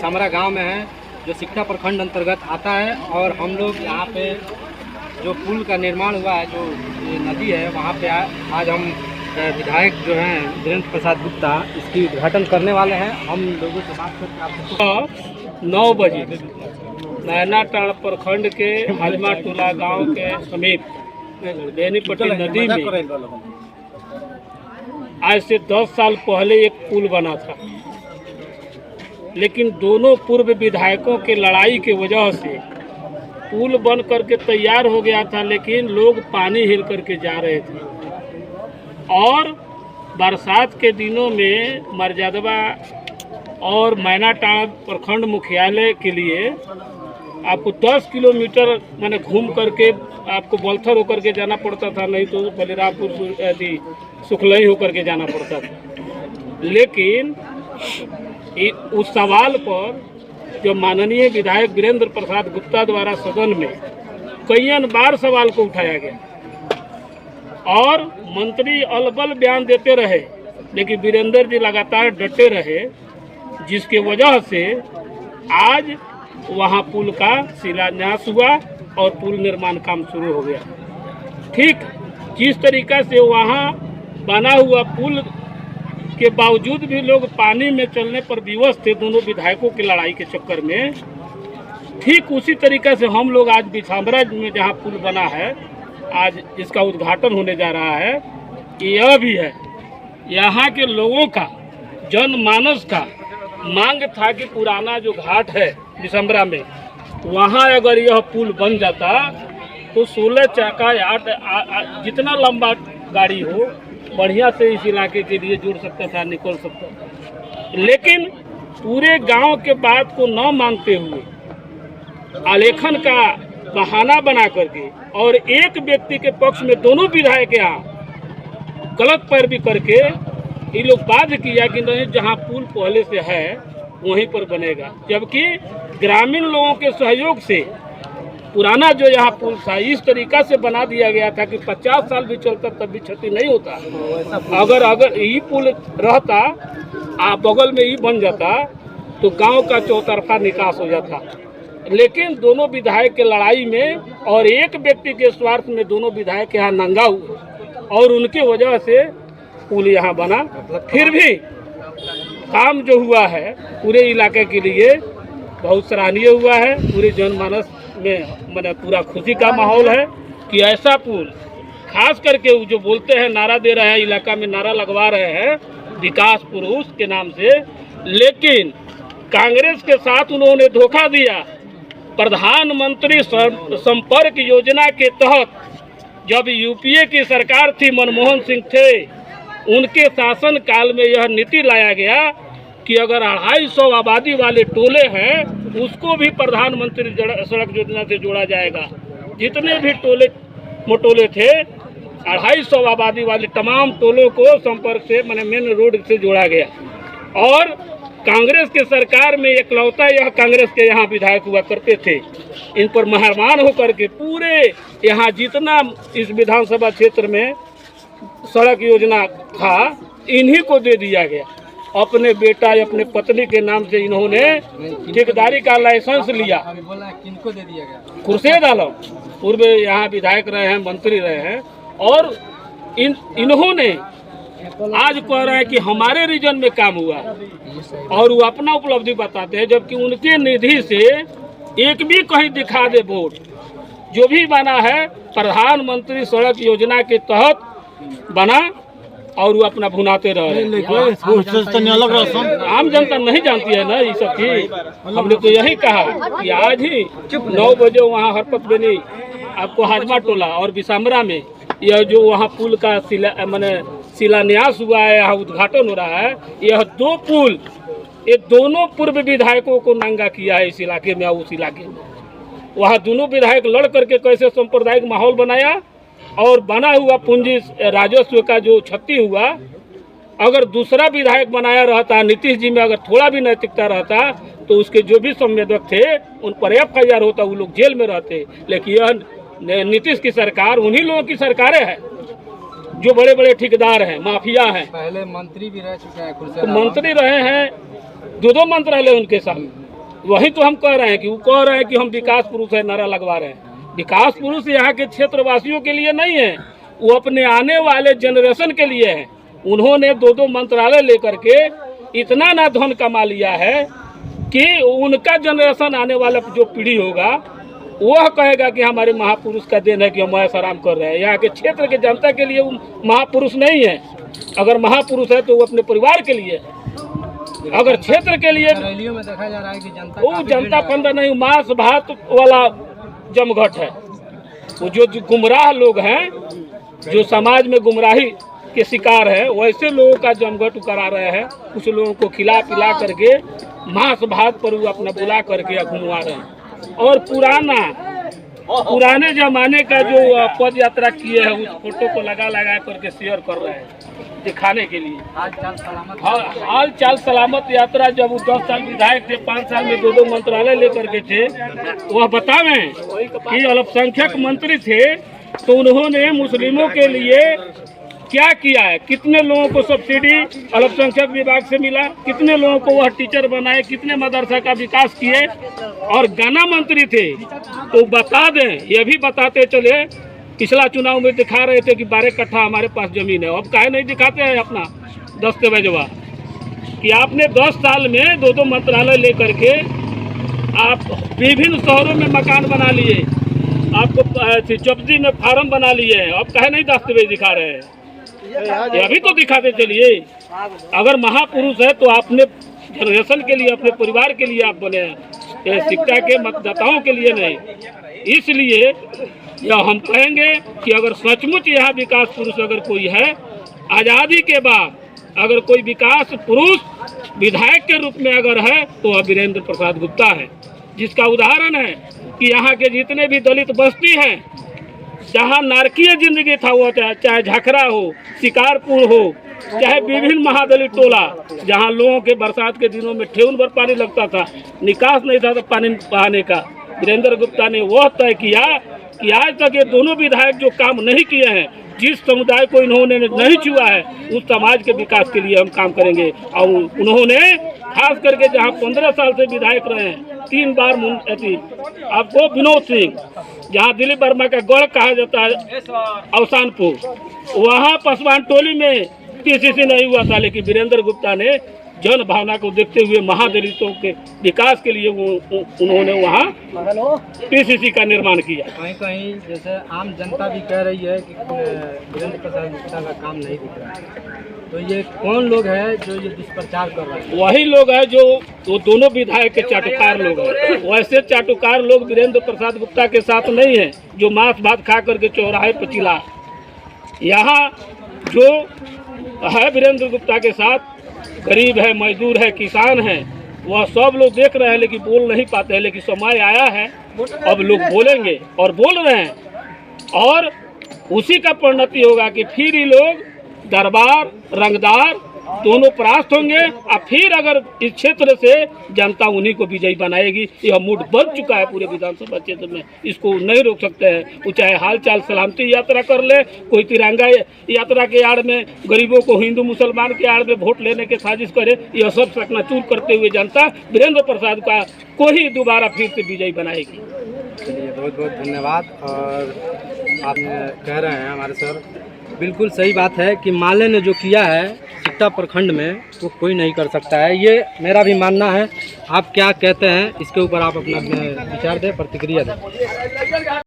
बिसामरा गांव में है, जो सिकटा प्रखंड अंतर्गत आता है। और हम लोग यहाँ पे जो पुल का निर्माण हुआ है, जो ये नदी है, वहाँ पे आज हम विधायक जो हैं वीरेंद्र प्रसाद गुप्ता इसकी उद्घाटन करने वाले हैं। हम लोगों से बात करके आपको 9 बजे नैनाटाड़ प्रखंड के हजमा टोला गांव के समीप बेनीपट्टी नदी में आज से 10 साल पहले एक पुल बना था, लेकिन दोनों पूर्व विधायकों के लड़ाई की वजह से पुल बन करके तैयार हो गया था, लेकिन लोग पानी हिल करके जा रहे थे। और बरसात के दिनों में मर्यादवा और मैनाटाड़ प्रखंड मुख्यालय के लिए आपको 10 किलोमीटर मैंने घूम करके आपको बलथर होकर के जाना पड़ता था, नहीं तो बलिरामपुर सुखलई होकर के जाना पड़ता था। लेकिन उस सवाल पर जो माननीय विधायक वीरेंद्र प्रसाद गुप्ता द्वारा सदन में कई बार सवाल को उठाया गया और मंत्री अलबल बयान देते रहे, लेकिन वीरेंद्र जी लगातार डटे रहे, जिसके वजह से आज वहां पुल का शिलान्यास हुआ और पुल निर्माण काम शुरू हो गया। ठीक जिस तरीका से वहां बना हुआ पुल के बावजूद भी लोग पानी में चलने पर विवश थे दोनों विधायकों की लड़ाई के चक्कर में, ठीक उसी तरीका से हम लोग आज बिसामरा में जहां पुल बना है, आज इसका उद्घाटन होने जा रहा है। यह भी है यहाँ के लोगों का, जनमानस का मांग था कि पुराना जो घाट है बिसामरा में, वहाँ अगर यह पुल बन जाता तो 16 चक्का जितना लंबा गाड़ी हो बढ़िया से इस इलाके के लिए जुड़ सकता था, निकल सकता था। लेकिन पूरे गांव के बात को न मानते हुए आलेखन का बहाना बना करके और एक व्यक्ति के पक्ष में दोनों विधायक यहाँ गलत पैरवी करके ये लोग बाध्य किया कि नहीं, जहाँ पुल पहले से है वहीं पर बनेगा, जबकि ग्रामीण लोगों के सहयोग से पुराना जो यहाँ पुल था इस तरीका से बना दिया गया था कि 50 साल भी चलता तब भी क्षति नहीं होता। अगर ये पुल रहता बगल में ही बन जाता तो गांव का चौतरफा निकास हो जाता। लेकिन दोनों विधायक के लड़ाई में और एक व्यक्ति के स्वार्थ में दोनों विधायक यहाँ नंगा हुए और उनके वजह से पुल यहाँ बना। फिर भी काम जो हुआ है पूरे इलाके के लिए बहुत सराहनीय हुआ है। पूरे जनमानस में मैंने पूरा खुशी का माहौल है कि ऐसा पुल, खास करके जो बोलते हैं नारा दे रहे हैं, इलाका में नारा लगवा रहे हैं विकास पुरुष के नाम से, लेकिन कांग्रेस के साथ उन्होंने धोखा दिया। प्रधानमंत्री संपर्क योजना के तहत जब यूपीए की सरकार थी, मनमोहन सिंह थे, उनके शासन काल में यह नीति लाया गया कि अगर 250 आबादी वाले टोले हैं उसको भी प्रधानमंत्री सड़क योजना से जोड़ा जाएगा। जितने भी टोले मोटोले थे 250 आबादी वाले तमाम टोलों को संपर्क से मैंने मेन रोड से जोड़ा गया। और कांग्रेस के सरकार में एकलौता यह कांग्रेस के यहाँ विधायक हुआ करते थे, इन पर मेहरबान होकर के पूरे यहाँ जितना इस विधानसभा क्षेत्र में सड़क योजना था इन्हीं को दे दिया गया। अपने बेटा अपने पत्नी के नाम से इन्होंने ठेकेदारी का लाइसेंस लिया। किनको दे दिया गया? खुर्शीद आलम पूर्व यहाँ विधायक रहे हैं, मंत्री रहे हैं, और इन्होंने आज कह रहे हैं कि हमारे रीजन में काम हुआ और वो अपना उपलब्धि बताते हैं, जबकि उनके निधि से एक भी कहीं दिखा दे बोर्ड। जो भी बना है प्रधानमंत्री सड़क योजना के तहत बना और वो अपना भुनाते रह रहे। आम जनता नहीं जानती है ना ये सब चीज। हमने तो यही कहा कि आज ही 9 बजे वहाँ हरपत बेनी आपको हाजमा टोला और बिसामरा में यह जो वहाँ पुल का शिलान्यास हुआ है, यहाँ उद्घाटन हो रहा है। यह 2 पुल ये दोनों पूर्व विधायकों को नंगा किया है इस इलाके में और उस इलाके में। वहाँ दोनों विधायक लड़ करके कैसे सांप्रदायिक माहौल बनाया और बना हुआ पूंजी राजस्व का जो क्षति हुआ, अगर दूसरा विधायक बनाया रहता, नीतीश जी में अगर थोड़ा भी नैतिकता रहता तो उसके जो भी संवेदक थे उन पर FIR होता, वो लोग जेल में रहते। लेकिन यह नीतीश की सरकार उन्हीं लोगों की सरकारें हैं जो बड़े बड़े ठेकेदार हैं, माफिया हैं। पहले मंत्री भी रह चुके हैं, तो मंत्री रहे हैं, 2 मंत्री रहे उनके साथ। वही तो हम कह रहे हैं कि वो कह रहे हैं कि हम विकास पुरुष है, नारा लगवा रहे हैं। विकास पुरुष यहाँ के क्षेत्रवासियों के लिए नहीं है, वो अपने आने वाले जनरेशन के लिए है। उन्होंने 2-2 मंत्रालय लेकर के इतना ना धन कमा लिया है कि उनका जनरेशन आने वाला जो पीढ़ी होगा वह कहेगा कि हमारे महापुरुष का देन है कि हम ऐसा आराम कर रहे हैं। यहाँ के क्षेत्र के जनता के लिए वो महापुरुष नहीं है। अगर महापुरुष है तो वो अपने परिवार के लिए है। अगर क्षेत्र के लिए रैलियों में देखा जा रहा है कि वो जनता फंड नहीं, मांस भात वाला जमघट है। वो जो गुमराह लोग हैं, जो समाज में गुमराही के शिकार है, वैसे लोगों का जमघट करा रहे हैं। कुछ लोगों को खिला पिला करके मांस भात पर वो अपना बुला करके घुमवा रहे हैं। और पुराने जमाने का जो पद यात्रा किए हैं उस फोटो को लगा करके शेयर कर रहे हैं दिखाने के लिए। हाल चाल सलामत यात्रा जब वो 10 साल विधायक थे, 5 साल में 2-2 मंत्रालय लेकर के थे, वह बतावें कि अल्पसंख्यक मंत्री थे तो उन्होंने मुस्लिमों के लिए क्या किया है, कितने लोगों को सब्सिडी अल्पसंख्यक विभाग से मिला, कितने लोगों को वह टीचर बनाए, कितने मदरसा का विकास किए। और गन्ना मंत्री थे तो बता दें, ये भी बताते चले, पिछला चुनाव में दिखा रहे थे कि 12 कट्ठा हमारे पास जमीन है। अब काहे नहीं दिखाते हैं अपना दस्तावेजवा कि आपने 10 साल में 2-2 मंत्रालय लेकर के आप विभिन्न शहरों में मकान बना लिए, आपको चपजी में फार्म बना लिए हैं। अब काहे नहीं दस्तावेज दिखा रहे हैं? ये अभी तो दिखाते चलिए। अगर महापुरुष है तो आपने जनरेशन के लिए, अपने परिवार के लिए आप बने हैं, शिक्षा के मतदाताओं के लिए नहीं। इसलिए हम कहेंगे कि अगर सचमुच यहाँ विकास पुरुष अगर कोई है, आज़ादी के बाद अगर कोई विकास पुरुष विधायक के रूप में अगर है तो वह वीरेंद्र प्रसाद गुप्ता है, जिसका उदाहरण है कि यहाँ के जितने भी दलित बस्ती हैं, जहाँ नारकीय जिंदगी था, वो चाहे झखरा हो, शिकारपुर हो, चाहे विभिन्न महादलित टोला, जहाँ लोगों के बरसात के दिनों में ठेहुन भर पानी लगता था, निकास नहीं था पानी बहाने का, वीरेंद्र गुप्ता ने वह तय किया कि आज तक ये दोनों विधायक जो काम नहीं किए हैं, जिस समुदाय को इन्होंने नहीं छुआ है, उस समाज के विकास के लिए हम काम करेंगे। और उन्होंने खास करके जहाँ 15 साल से विधायक रहे हैं, 3 बार आपको विनोद सिंह, जहाँ दिलीप वर्मा का गढ़ कहा जाता है अवसानपुर, वहाँ पसवान टोली में पीसीसी नहीं हुआ था, लेकिन वीरेंद्र गुप्ता ने जन भावना को देखते हुए महादलितों के विकास के लिए उन्होंने वहाँ पीसीसी का निर्माण किया। कहीं कहीं जैसे आम जनता भी कह रही है कि वीरेंद्र प्रसाद गुप्ता का काम नहीं दिख रहा है, तो ये कौन लोग हैं जो ये दुष्प्रचार कर रहे हैं? वही लोग हैं जो वो दोनों विधायक के चाटुकार लोग हैं। वैसे चाटुकार लोग वीरेंद्र प्रसाद गुप्ता के साथ नहीं है, जो मांस भात खा करके चौराहे पर चिल्ला। यहाँ जो है वीरेंद्र गुप्ता के साथ गरीब है, मजदूर है, किसान है, वह सब लोग देख रहे हैं, लेकिन बोल नहीं पाते हैं। लेकिन समय आया है, अब लोग बोलेंगे और बोल रहे हैं, और उसी का परिणति होगा कि फिर ये लोग दरबार रंगदार दोनों परास्त होंगे, और फिर अगर इस क्षेत्र से जनता उन्हीं को विजयी बनाएगी। यह मूड बन चुका है पूरे विधानसभा क्षेत्र में, इसको नहीं रोक सकते हैं। वो चाहे हाल चाल सलामती यात्रा कर ले, कोई तिरंगा यात्रा के आड़ में गरीबों को हिंदू मुसलमान के आड़ में वोट लेने की साजिश करे, यह सब चकनाचूर करते हुए जनता वीरेंद्र प्रसाद को ही दोबारा फिर से विजयी बनाएगी। चलिए, बहुत बहुत धन्यवाद। और आपने कह रहे हैं हमारे सर, बिल्कुल सही बात है कि माले ने जो किया है सिकटा प्रखंड में वो कोई नहीं कर सकता है, ये मेरा भी मानना है। आप क्या कहते हैं इसके ऊपर, आप अपना विचार दें, प्रतिक्रिया दें।